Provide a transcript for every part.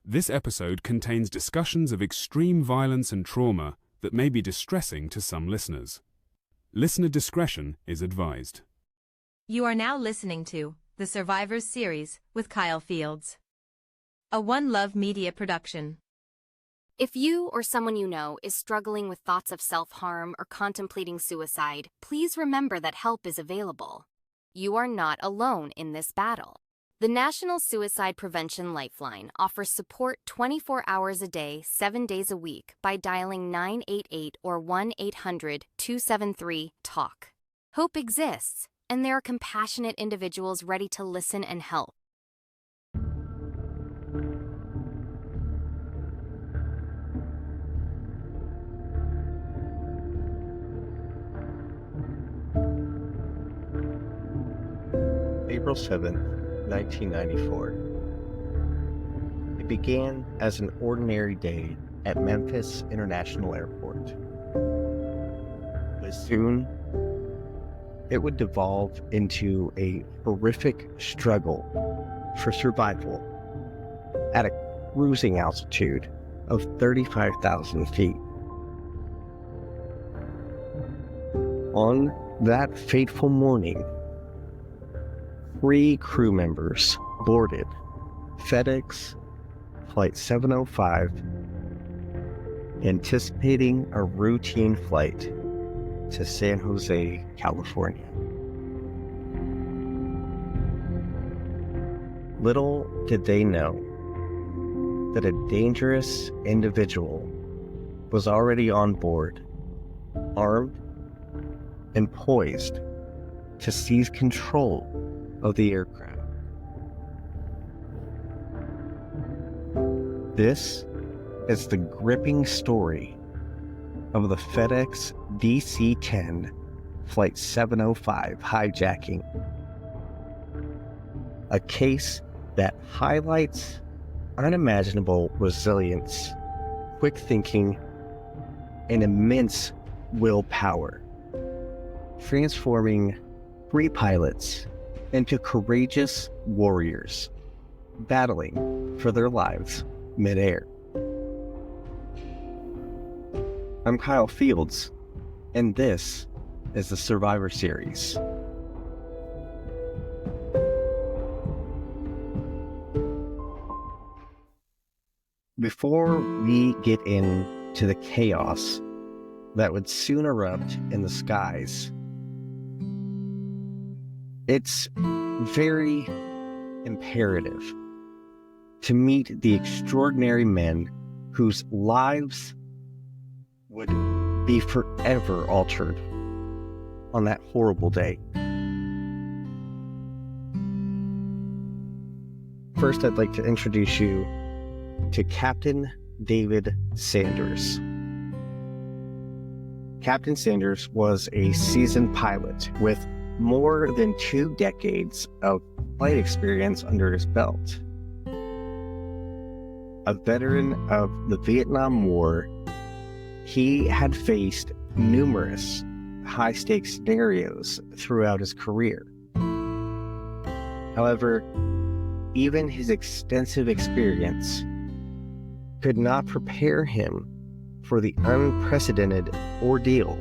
This episode contains discussions of extreme violence and trauma that may be distressing to some listeners. Listener discretion is advised. You are now listening to The Survivors Series with Kyle Fields, a One Love Media production. If you or someone you know is struggling with thoughts of self-harm or contemplating suicide, please remember that help is available. You are not alone in this battle. The National Suicide Prevention Lifeline offers support 24 hours a day, 7 days a week by dialing 988 or 1-800-273-TALK. Hope exists, and there are compassionate individuals ready to listen and help. April 7th, 1994. It began as an ordinary day at Memphis International Airport. But soon, it would devolve into a horrific struggle for survival at a cruising altitude of 35,000 feet. On that fateful morning, 3 crew members boarded FedEx Flight 705, anticipating a routine flight to San Jose, California. Little did they know that a dangerous individual was already on board, armed and poised to seize control of the aircraft. This is the gripping story of the FedEx DC-10 Flight 705 hijacking, a case that highlights unimaginable resilience, quick thinking, and immense willpower, transforming 3 pilots into courageous warriors, battling for their lives midair. I'm Kyle Fields, and this is the Survivor Series. Before we get into the chaos that would soon erupt in the skies, it's very imperative to meet the extraordinary men whose lives would be forever altered on that horrible day. First, I'd like to introduce you to Captain David Sanders. Captain Sanders was a seasoned pilot with more than 2 decades of flight experience under his belt. A veteran of the Vietnam War, he had faced numerous high-stakes scenarios throughout his career. However, even his extensive experience could not prepare him for the unprecedented ordeal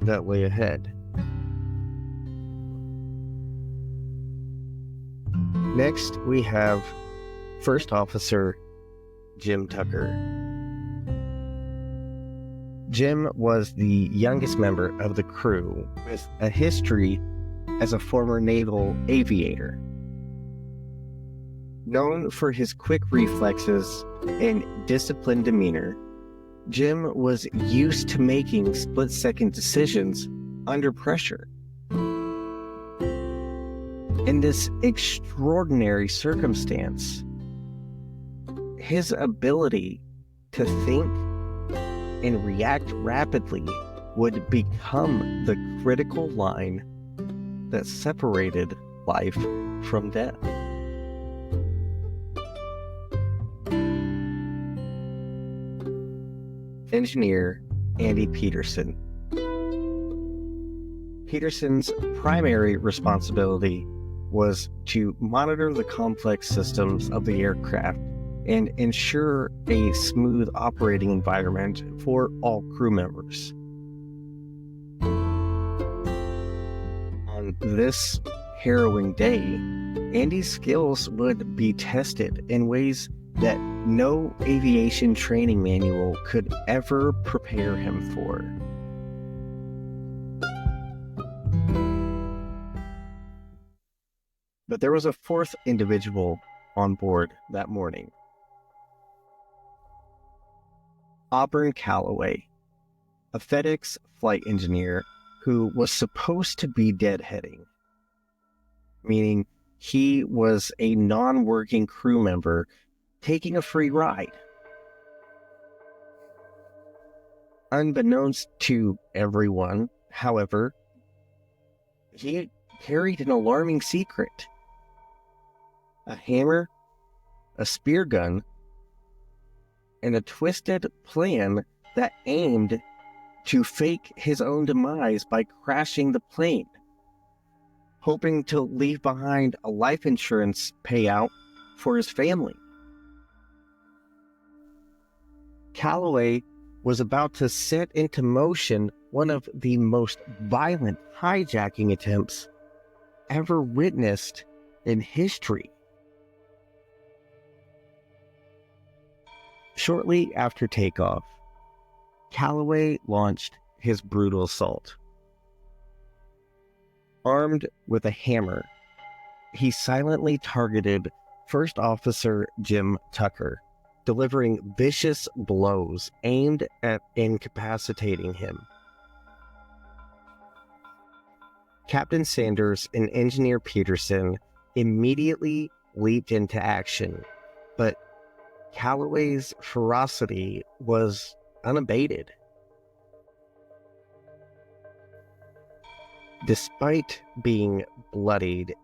that lay ahead. Next, we have First Officer Jim Tucker. Jim was the youngest member of the crew with a history as a former naval aviator. Known for his quick reflexes and disciplined demeanor, Jim was used to making split-second decisions under pressure. In this extraordinary circumstance, his ability to think and react rapidly would become the critical line that separated life from death. Engineer Andy Peterson. Peterson's primary responsibility was to monitor the complex systems of the aircraft and ensure a smooth operating environment for all crew members. On this harrowing day, Andy's skills would be tested in ways that no aviation training manual could ever prepare him for. But there was a fourth individual on board that morning. Auburn Calloway, a FedEx Flight engineer who was supposed to be deadheading, meaning he was a non-working crew member taking a free ride. Unbeknownst to everyone, however, he carried an alarming secret: a hammer, a spear gun, and a twisted plan that aimed to fake his own demise by crashing the plane, hoping to leave behind a life insurance payout for his family. Calloway was about to set into motion one of the most violent hijacking attempts ever witnessed in history. Shortly after takeoff, Calloway launched his brutal assault. Armed with a hammer, he silently targeted First Officer Jim Tucker, delivering vicious blows aimed at incapacitating him. Captain Sanders and Engineer Peterson immediately leaped into action, but Calloway's ferocity was unabated. Despite being bloodied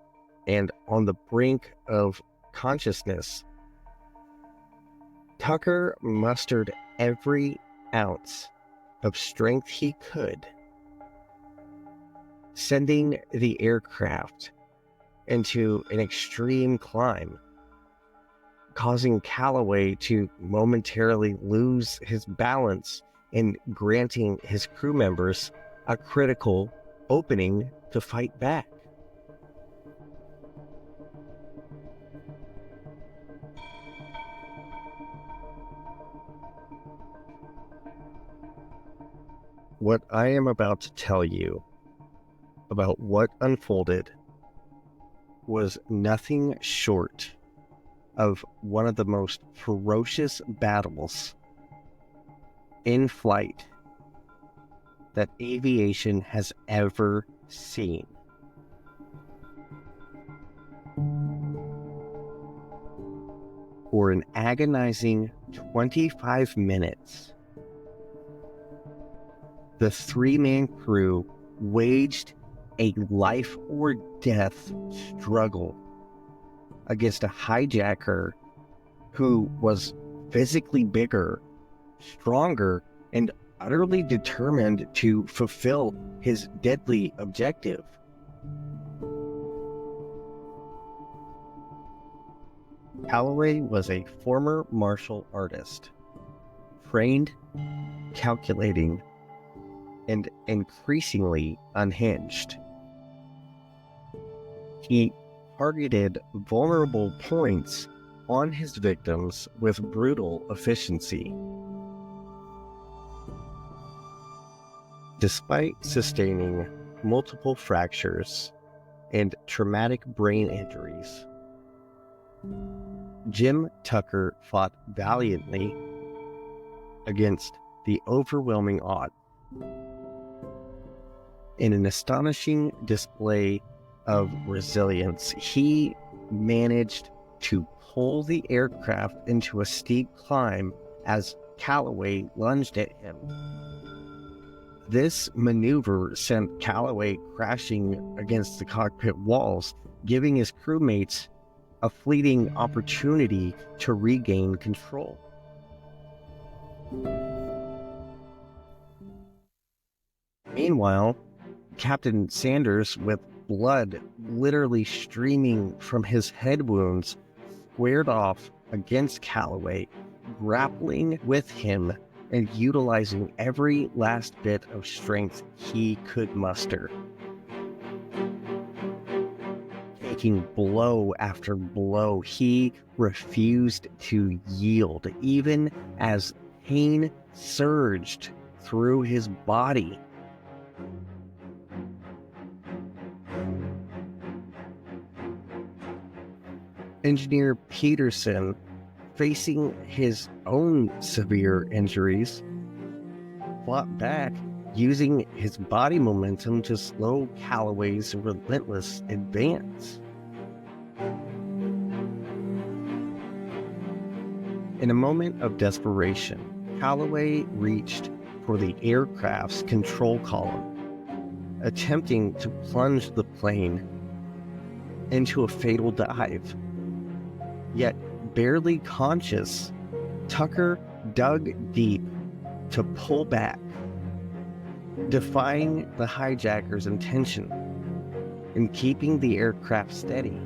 and on the brink of consciousness, Tucker mustered every ounce of strength he could, sending the aircraft into an extreme climb, causing Calloway to momentarily lose his balance and granting his crew members a critical opening to fight back. What I am about to tell you about what unfolded was nothing short of one of the most ferocious battles in flight that aviation has ever seen. For an agonizing 25 minutes, the three-man crew waged a life or death struggle against a hijacker who was physically bigger, stronger, and utterly determined to fulfill his deadly objective. Calloway was a former martial artist, trained, calculating, and increasingly unhinged. He targeted vulnerable points on his victims with brutal efficiency. Despite sustaining multiple fractures and traumatic brain injuries, Jim Tucker fought valiantly against the overwhelming odds. In an astonishing display of resilience, he managed to pull the aircraft into a steep climb as Calloway lunged at him. This maneuver sent Calloway crashing against the cockpit walls, giving his crewmates a fleeting opportunity to regain control. Meanwhile, Captain Sanders, with blood literally streaming from his head wounds, squared off against Calloway, grappling with him and utilizing every last bit of strength he could muster. Taking blow after blow, he refused to yield, even as pain surged through his body. Engineer Peterson, facing his own severe injuries, fought back, using his body momentum to slow Calloway's relentless advance. In a moment of desperation, Calloway reached for the aircraft's control column, attempting to plunge the plane into a fatal dive. Yet, barely conscious, Tucker dug deep to pull back, defying the hijacker's intention and keeping the aircraft steady.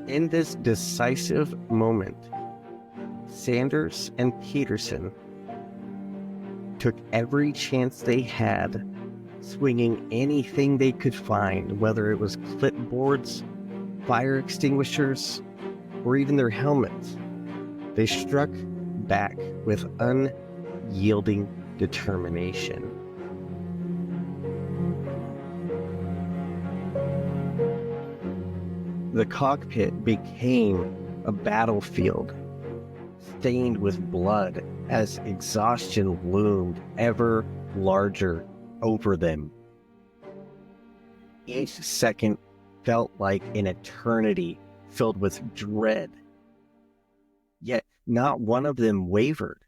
In this decisive moment, Sanders and Peterson took every chance they had, swinging anything they could find, whether it was clipboards, fire extinguishers, or even their helmets. They struck back with unyielding determination. The cockpit became a battlefield, stained with blood as exhaustion loomed ever larger over them. Each second felt like an eternity filled with dread. Yet not one of them wavered.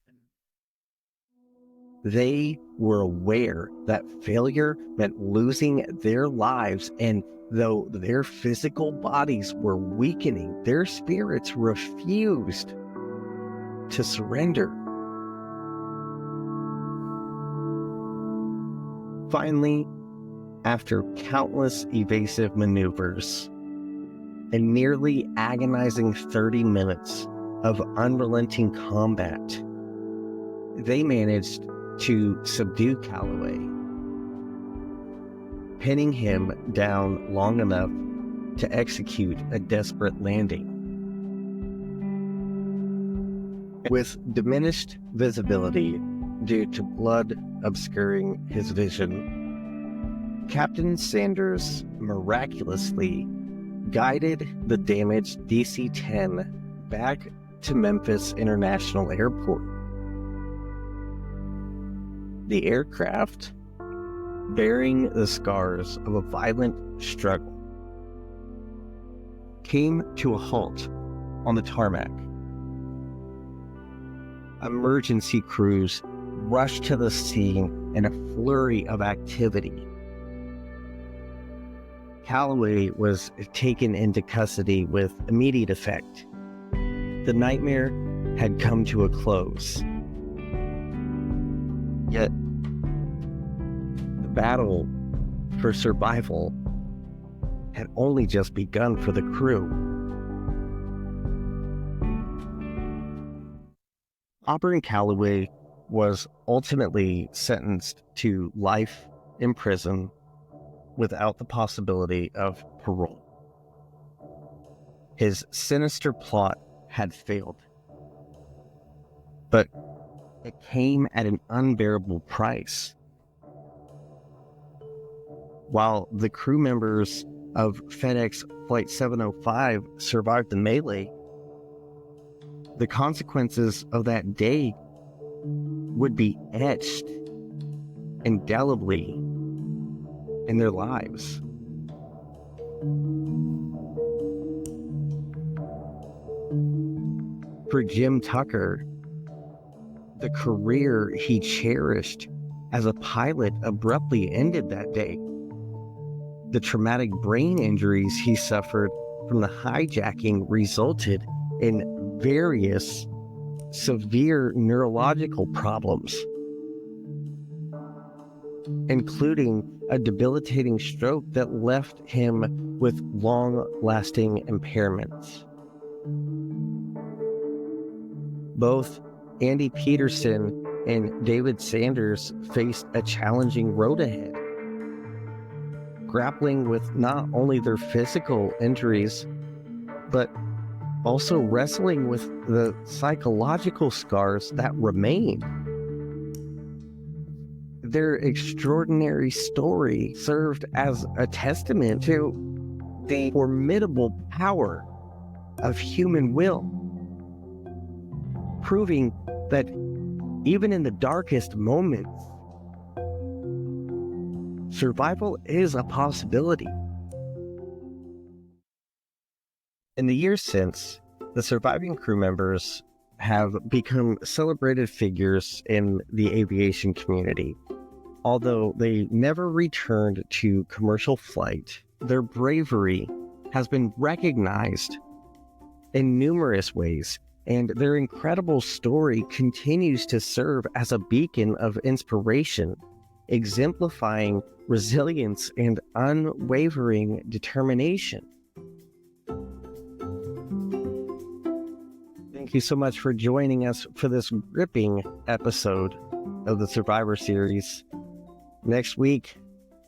They were aware that failure meant losing their lives, and though their physical bodies were weakening, their spirits refused to surrender. Finally, after countless evasive maneuvers and nearly agonizing 30 minutes of unrelenting combat, they managed to subdue Calloway, pinning him down long enough to execute a desperate landing. With diminished visibility due to blood obscuring his vision, Captain Sanders miraculously guided the damaged DC-10 back to Memphis International Airport. The aircraft, bearing the scars of a violent struggle, came to a halt on the tarmac. Emergency crews rushed to the scene in a flurry of activity. Calloway was taken into custody with immediate effect. The nightmare had come to a close. Yet, the battle for survival had only just begun for the crew. Auburn Calloway was ultimately sentenced to life in prison without the possibility of parole. His sinister plot had failed, but it came at an unbearable price. While the crew members of FedEx Flight 705 survived the melee, the consequences of that day would be etched indelibly in their lives. For Jim Tucker, the career he cherished as a pilot abruptly ended that day. The traumatic brain injuries he suffered from the hijacking resulted in various severe neurological problems, including a debilitating stroke that left him with long-lasting impairments. Both Andy Peterson and David Sanders faced a challenging road ahead, grappling with not only their physical injuries, but also wrestling with the psychological scars that remain. Their extraordinary story served as a testament to the formidable power of human will, proving that even in the darkest moments, survival is a possibility. In the years since, the surviving crew members have become celebrated figures in the aviation community. Although they never returned to commercial flight, their bravery has been recognized in numerous ways, and their incredible story continues to serve as a beacon of inspiration, exemplifying resilience and unwavering determination. Thank you so much for joining us for this gripping episode of the Survivor Series. Next week,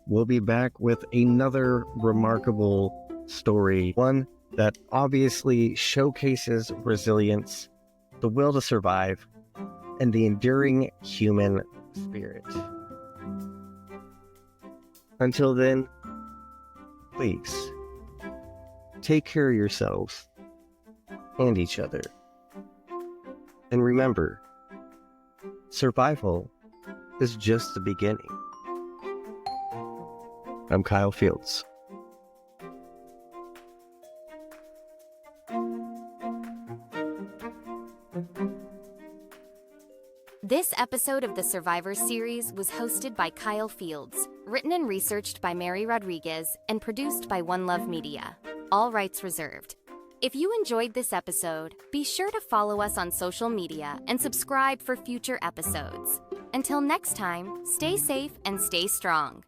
we'll be back with another remarkable story, one that obviously showcases resilience, the will to survive, and the enduring human spirit. Until then, please take care of yourselves and each other. And remember, survival is just the beginning. I'm Kyle Fields. This episode of the Survivor Series was hosted by Kyle Fields, written and researched by Mary Rodriguez, and produced by One Love Media. All rights reserved. If you enjoyed this episode, be sure to follow us on social media and subscribe for future episodes. Until next time, stay safe and stay strong.